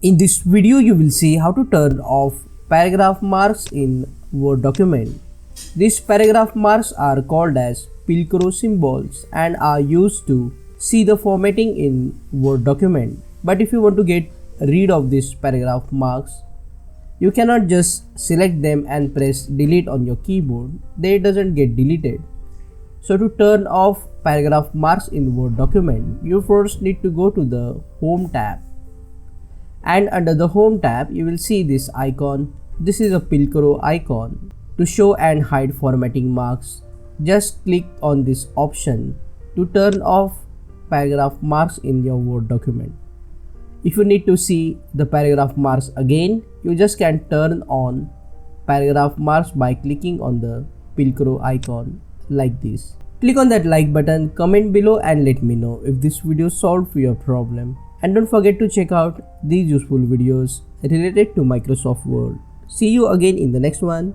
In this video, you will see how to turn off paragraph marks in Word document. These paragraph marks are called as Pilcrow symbols and are used to see the formatting in Word document. But if you want to get rid of these paragraph marks, you cannot just select them and press delete on your keyboard. They doesn't get deleted. So to turn off paragraph marks in Word document, you first need to go to the Home tab. And under the Home tab, you will see this icon. This is a Pilcrow icon. To show and hide formatting marks, just click on this option to turn off paragraph marks in your Word document. If you need to see the paragraph marks again, you just can turn on paragraph marks by clicking on the Pilcrow icon like this. Click on that like button, comment below and let me know if this video solved your problem. And don't forget to check out these useful videos related to Microsoft Word. See you again in the next one.